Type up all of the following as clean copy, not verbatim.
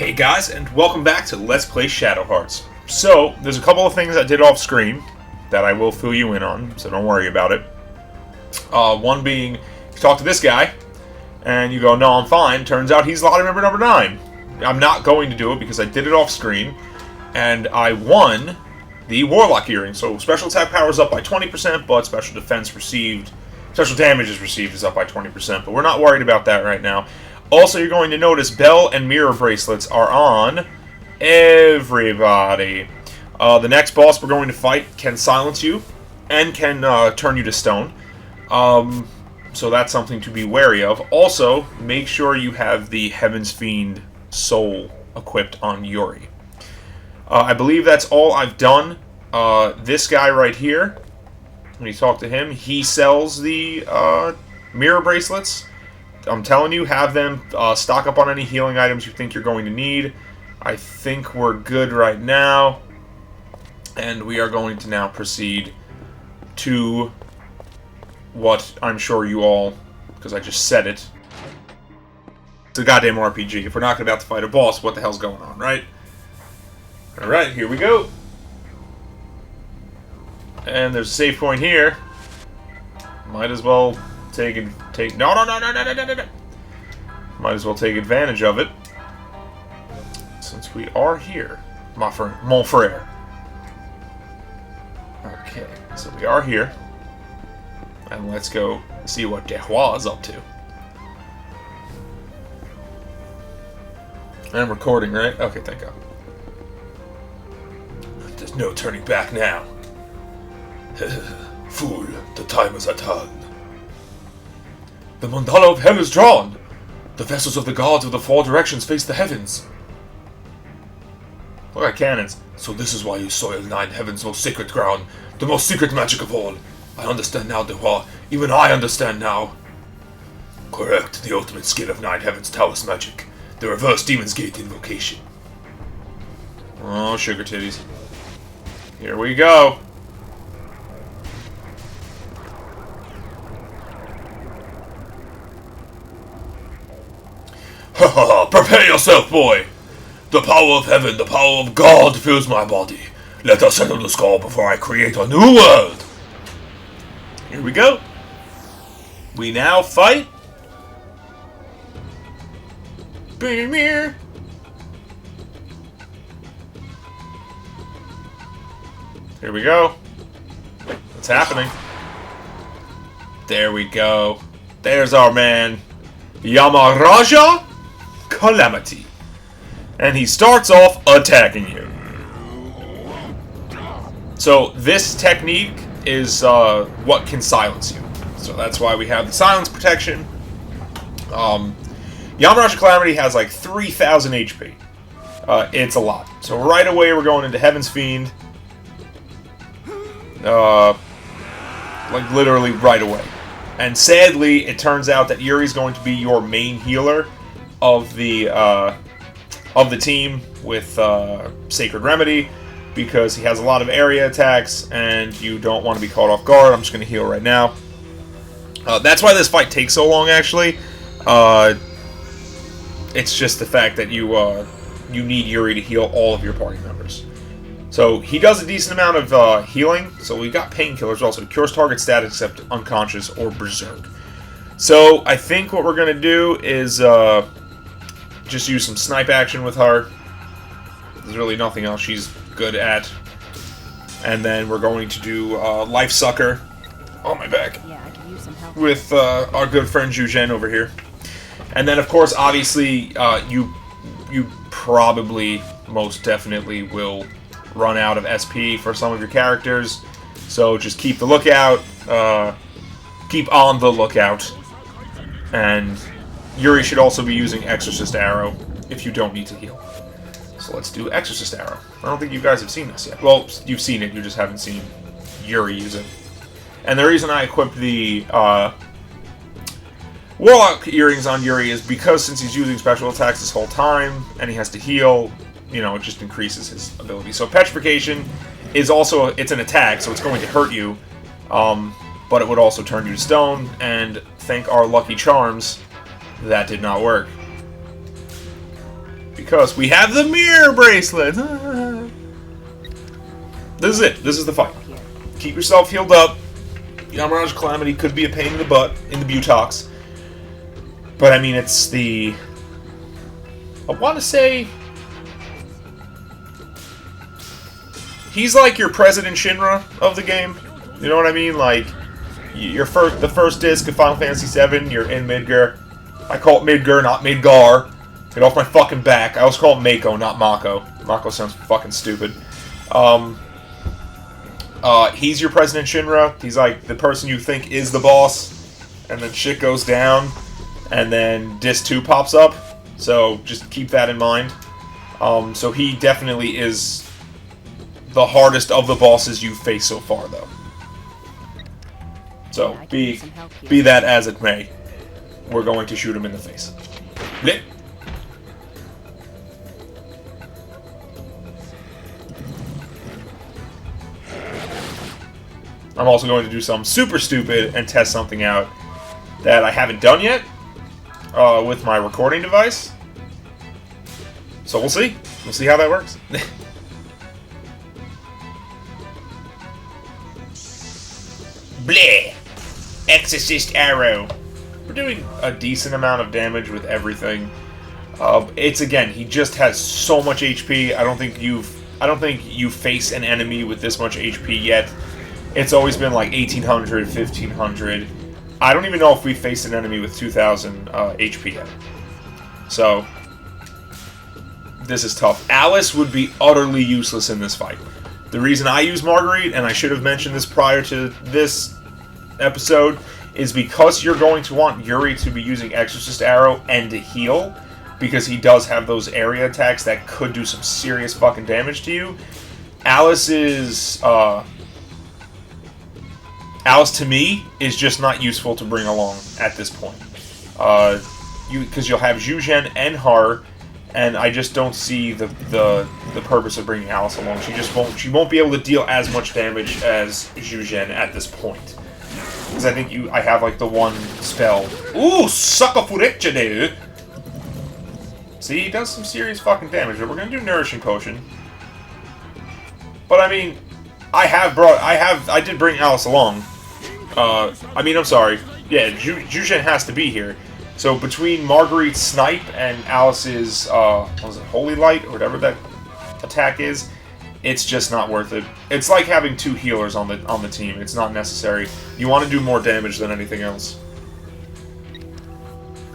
Hey guys, and welcome back to Let's Play Shadow Hearts. So, there's a couple of things I did off screen that I will fill you in on, so don't worry about it. One being, you talk to this guy, and you go, no, I'm fine. Turns out he's lottery member number 9. I'm not going to do it because I did it off screen, and I won the Warlock earring. So, special attack power is up by 20%, but special defense received, special damage is received is up by 20%, but we're not worried about that right now. Also, you're going to notice bell and mirror bracelets are on everybody. The next boss we're going to fight can silence you and can turn you to stone. So that's something to be wary of. Also, make sure you have the Heaven's Fiend soul equipped on Yuri. I believe that's all I've done. This guy right here, when you talk to him, he sells the mirror bracelets. I'm telling you, have them stock up on any healing items you think you're going to need. I think we're good right now. And we are going to now proceed to what I'm sure you all, because I just said it, it's a goddamn RPG. If we're not about to fight a boss, what the hell's going on, right? Alright, here we go. And there's a save point here. Might as well Might as well take advantage of it, since we are here, mon frere. Okay, so we are here, and let's go see what Dehois is up to. I'm recording, right? Okay, thank God. There's no turning back now. Fool, the time is at hand. The mandala of hell is drawn! The vessels of the gods of the four directions face the heavens. Look at cannons. So this is why you soil 9 heavens' most sacred ground, the most secret magic of all. I understand now, Dehois. Even I understand now. Correct, the ultimate skill of 9 heavens' Taoist magic. The reverse demon's gate invocation. Oh, sugar titties. Here we go. Ha! Prepare yourself, boy! The power of heaven, the power of God fills my body. Let us settle the score before I create a new world! Here we go. We now fight... Here we go. What's happening? There we go. There's our man, Yamaraja Calamity. And he starts off attacking you. So this technique is what can silence you. So that's why we have the silence protection. Yamaraja Calamity has like 3,000 HP. It's a lot. So right away we're going into Heaven's Fiend. Like literally right away. And sadly, it turns out that Yuri's going to be your main healer of the team with Sacred Remedy, because he has a lot of area attacks and you don't want to be caught off guard. I'm just going to heal right now. That's why this fight takes so long, actually. It's just the fact that you need Yuri to heal all of your party members. So he does a decent amount of healing. So we've got painkillers also. Cures target status except unconscious or berserk. So I think what we're going to do is just use some snipe action with her. There's really nothing else she's good at. And then we're going to do Life Sucker on my back. Yeah, I could use some help. With our good friend Zhuzhen over here. And then, of course, obviously, you probably most definitely will run out of SP for some of your characters. So just keep the lookout. Keep on the lookout. And Yuri should also be using Exorcist Arrow if you don't need to heal. So let's do Exorcist Arrow. I don't think you guys have seen this yet. Well, you've seen it, you just haven't seen Yuri use it. And the reason I equipped the Warlock earrings on Yuri is because since he's using special attacks this whole time, and he has to heal, you know, it just increases his ability. So Petrification is also, it's an attack, so it's going to hurt you, but it would also turn you to stone, and thank our lucky charms, that did not work. because we have the mirror bracelet. This is it. This is the fight. Keep yourself healed up. Yamirage Calamity could be a pain in the butt in the butox. But, I mean, it's the... I want to say... He's like your President Shinra of the game. You know what I mean? Like, the first disc of Final Fantasy VII, you're in Midgar. I call it Midgar, not Midgar. Get off my fucking back. I always call it Mako, not Mako. Mako sounds fucking stupid. He's your President Shinra. He's like the person you think is the boss. And then shit goes down. And then Disc 2 pops up. So just keep that in mind. So he definitely is the hardest of the bosses you've faced so far, though. So be that as it may, we're going to shoot him in the face. Blip. I'm also going to do something super stupid and test something out that I haven't done yet with my recording device. So we'll see. We'll see how that works. Bleh! Exorcist arrow. We're doing a decent amount of damage with everything. It's again, he just has so much HP. I don't think you face an enemy with this much HP yet. It's always been like 1800, 1500. I don't even know if we faced an enemy with 2000 HP yet. So this is tough. Alice would be utterly useless in this fight. The reason I use Marguerite, and I should have mentioned this prior to this episode, is because you're going to want Yuri to be using Exorcist Arrow and to heal, because he does have those area attacks that could do some serious fucking damage to you. Alice to me is just not useful to bring along at this point. Because you'll have Zhuzhen and Har, and I just don't see the purpose of bringing Alice along. She won't be able to deal as much damage as Zhuzhen at this point. Because I think I have like the one spell. Ooh, sucker furecce, dude. See, he does some serious fucking damage. But we're gonna do Nourishing Potion. But I mean, I did bring Alice along. I'm sorry. Yeah, Zhuzhen has to be here. So between Marguerite's Snipe and Alice's, what was it, Holy Light, or whatever that attack is, it's just not worth it. It's like having two healers on the team. It's not necessary. You want to do more damage than anything else.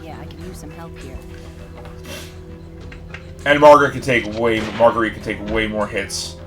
Yeah, I can use some help here. And Marguerite could take way more hits.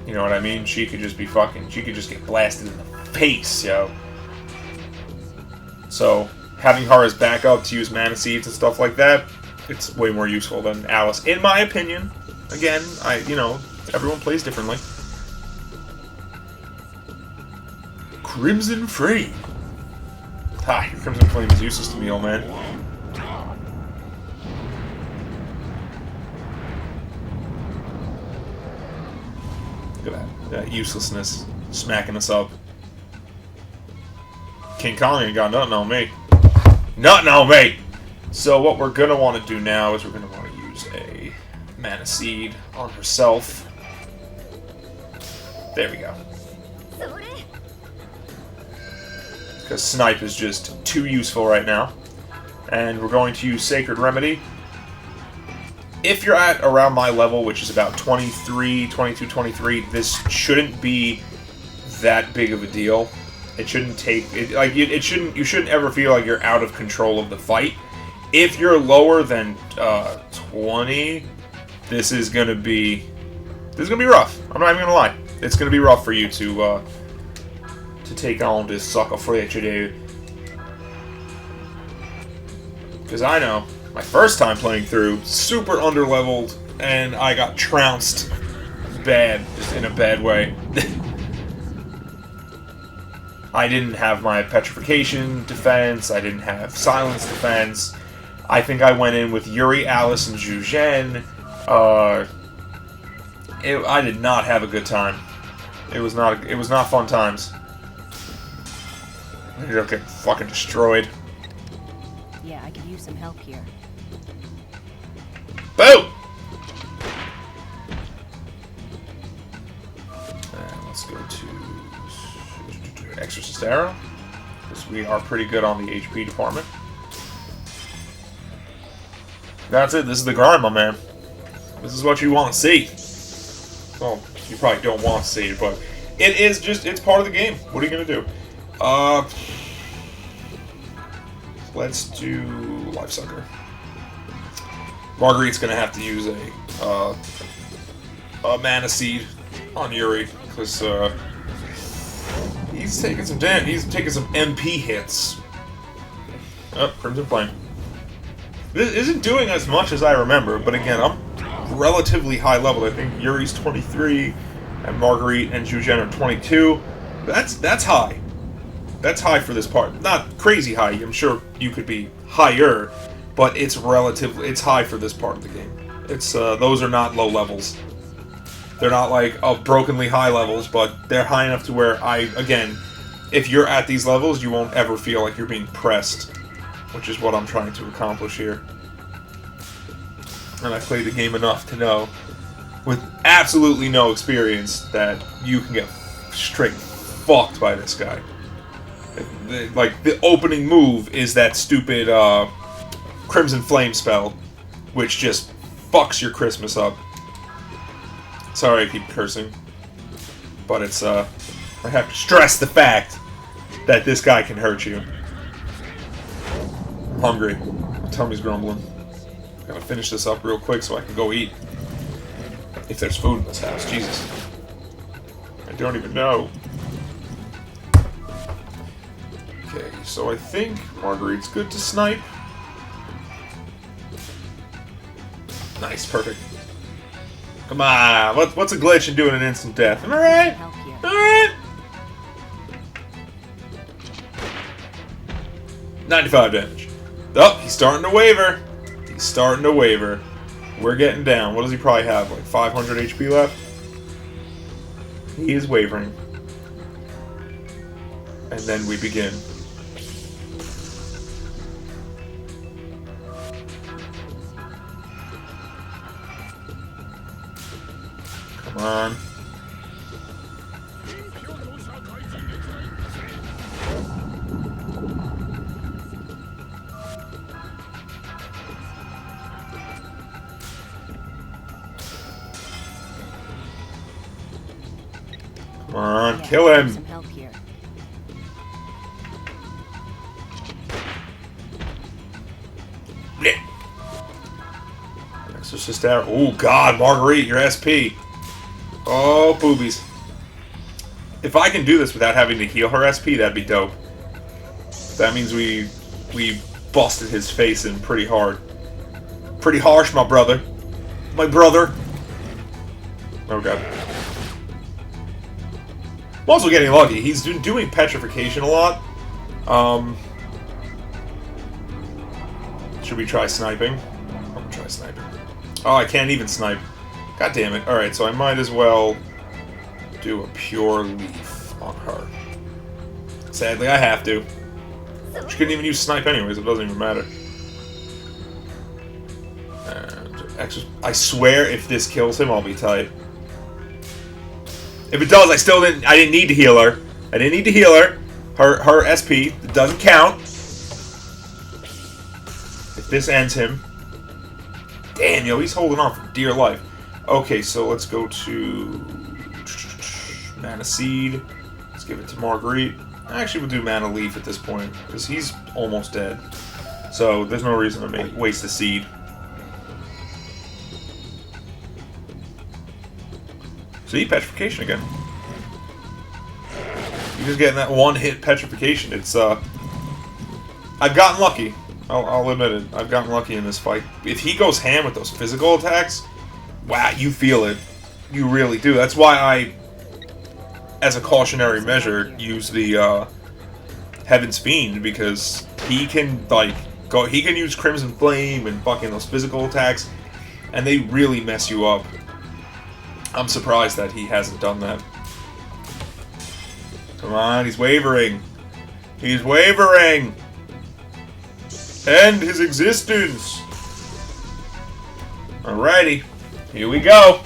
You know what I mean? She could just get blasted in the face, yo. So having her as backup to use mana seeds and stuff like that, it's way more useful than Alice, in my opinion. Again, everyone plays differently. Crimson Flame. Ha, your Crimson Flame is useless to me, old man. Look at that uselessness smacking us up. King Kong ain't got nothing on me. Nothing on me! So what we're going to want to do now is we're going to want to use a mana seed on herself. There we go. Because Snipe is just too useful right now. And we're going to use Sacred Remedy. If you're at around my level, which is about 23, 22, 23, this shouldn't be that big of a deal. It shouldn't take you shouldn't ever feel like you're out of control of the fight. If you're lower than 20, this is gonna be rough. I'm not even gonna lie. It's gonna be rough for you to take on this sucker fletcher dude. Because I know my first time playing through, super underleveled, and I got trounced bad, just in a bad way. I didn't have my Petrification defense, I didn't have Silence defense. I think I went in with Yuri, Alice, and Zhuzhen. I did not have a good time. It was not fun times. I ended up getting fucking destroyed. Yeah, I could use some help here. Boom! go to Exorcist Arrow, because we are pretty good on the HP department. That's it. This is the grind, my man. This is what you want to see. Well, you probably don't want to see it, but it is just, it's part of the game. What are you going to do? Let's do Lifesucker. Marguerite's going to have to use a Mana Seed on Yuri, because he's taking some damage. He's taking some MP hits. Oh, Crimson Flame. This isn't doing as much as I remember, but again, I'm relatively high level. I think Yuri's 23, and Marguerite and Zhujian are 22. That's high. That's high for this part. Not crazy high. I'm sure you could be higher, but it's it's high for this part of the game. It's those are not low levels. They're not like brokenly high levels, but they're high enough to where again, if you're at these levels, you won't ever feel like you're being pressed, which is what I'm trying to accomplish here. And I've played the game enough to know, with absolutely no experience, that you can get straight fucked by this guy. Like, the opening move is that stupid Crimson Flame spell, which just fucks your Christmas up. Sorry I keep cursing, but it's, I have to stress the fact that this guy can hurt you. I'm hungry. My tummy's grumbling. Gotta finish this up real quick so I can go eat. If there's food in this house, Jesus. I don't even know. Okay, so I think Marguerite's good to snipe. Nice, perfect. Come on, what's a glitch in doing an instant death? Am I right? Alright! 95 damage. Oh, he's starting to waver. He's starting to waver. We're getting down. What does he probably have? Like 500 HP left? He is wavering. And then we begin. Come on. Come on, kill him! Some help here. Exorcist Arrow. Oh god, Marguerite, your SP. Oh, boobies. If I can do this without having to heal her SP, that'd be dope. That means we busted his face in pretty hard. Pretty harsh, my brother. My brother. Oh god. I'm also getting lucky. He's been doing petrification a lot. Should we try sniping? I'm gonna try sniping. Oh, I can't even snipe. God damn it. Alright, so I might as well do a pure leaf on her. Sadly, I have to. She couldn't even use snipe anyways, it doesn't even matter. And I swear if this kills him, I'll be tight. If it does, I didn't need to heal her. I didn't need to heal her. Her SP doesn't count. If this ends him. Damn, yo, he's holding on for dear life. Okay, so let's go to Mana Seed. Let's give it to Marguerite. Actually, we'll do Mana Leaf at this point, because he's almost dead. So there's no reason to waste a seed. See, petrification again. You're just getting that one-hit petrification. It's I've gotten lucky. I'll admit it. I've gotten lucky in this fight. If he goes ham with those physical attacks, wow, you feel it. You really do. That's why I, as a cautionary measure, use the Heaven's Fiend, because he can he can use Crimson Flame and fucking those physical attacks, and they really mess you up. I'm surprised that he hasn't done that. Come on, he's wavering. He's wavering! End his existence! Alrighty. Here we go.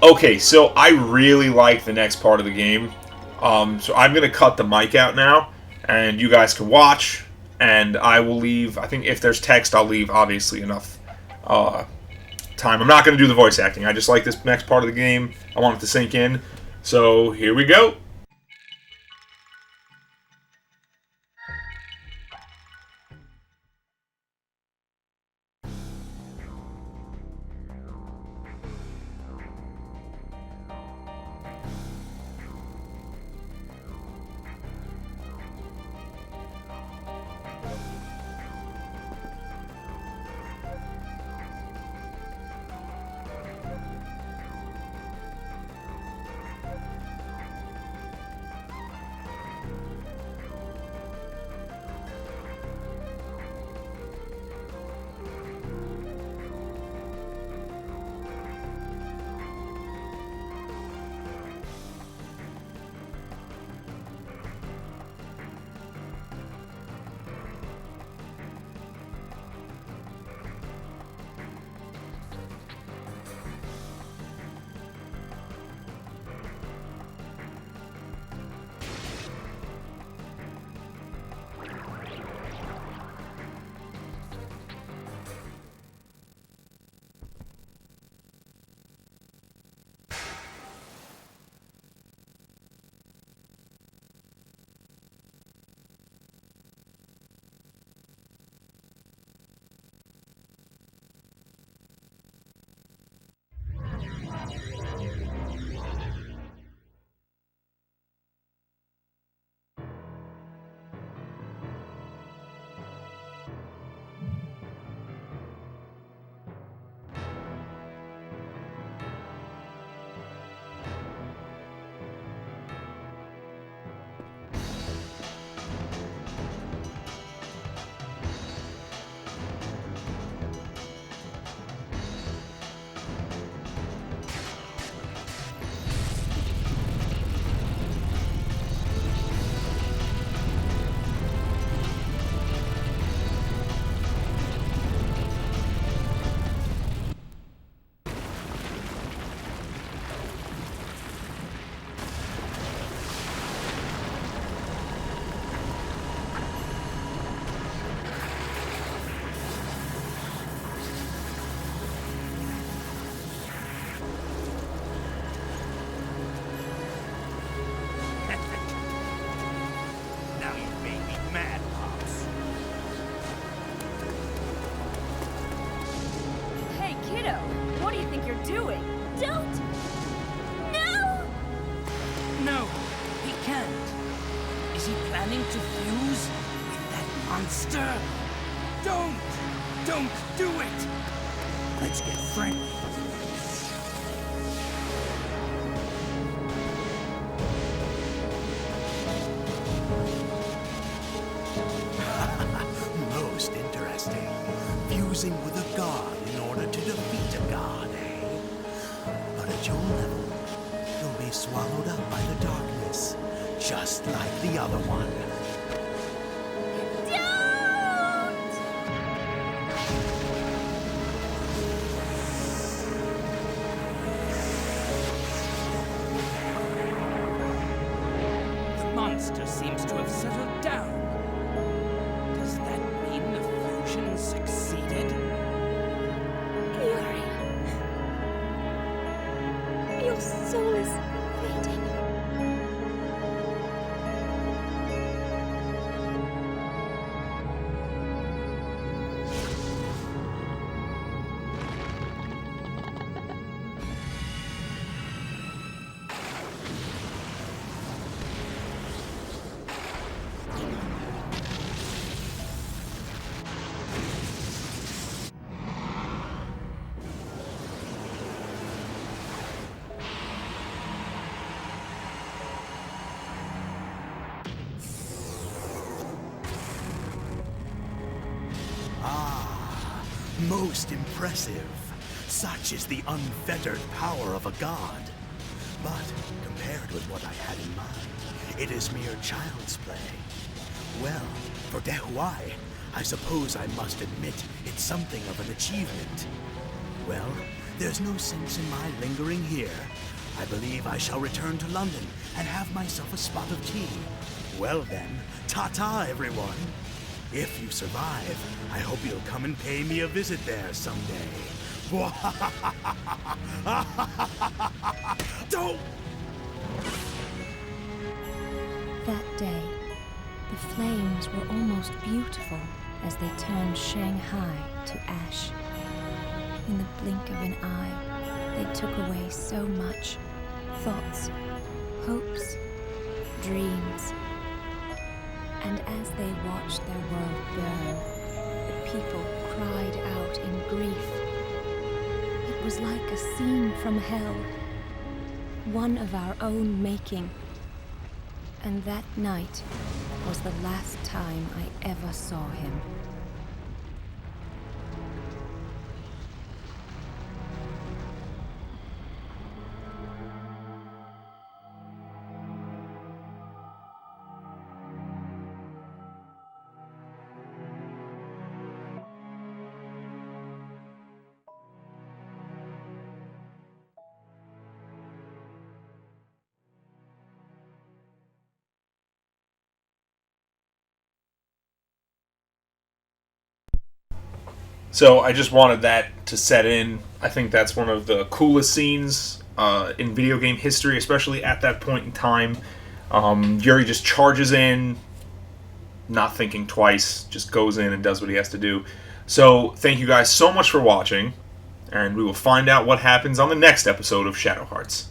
Okay, so I really like the next part of the game. So I'm going to cut the mic out now, and you guys can watch, and I will leave. I think if there's text, I'll leave, obviously, enough time. I'm not going to do the voice acting. I just like this next part of the game. I want it to sink in. So here we go. Doing? Don't! No! No, he can't. Is he planning to fuse with that monster? Don't do it! Let's get friendly. Most interesting. Fusing with a god in order to defeat a god, eh? But at your level, you'll be swallowed up by the darkness, just like the other one. The monster seems to have settled down. Does that mean the fusion succeeded? Yuri. Your soul is fading. Most impressive. Such is the unfettered power of a god. But compared with what I had in mind, it is mere child's play. Well, for Dehuai, I suppose I must admit it's something of an achievement. Well, there's no sense in my lingering here. I believe I shall return to London and have myself a spot of tea. Well then, ta-ta everyone. If you survive, I hope you'll come and pay me a visit there someday. Don't! That day, the flames were almost beautiful as they turned Shanghai to ash. In the blink of an eye, they took away so much. Thoughts, hopes, dreams. And as they watched their world burn, the people cried out in grief. It was like a scene from hell, one of our own making. And that night was the last time I ever saw him. So I just wanted that to set in. I think that's one of the coolest scenes in video game history, especially at that point in time. Yuri just charges in, not thinking twice, just goes in and does what he has to do. So thank you guys so much for watching, and we will find out what happens on the next episode of Shadow Hearts.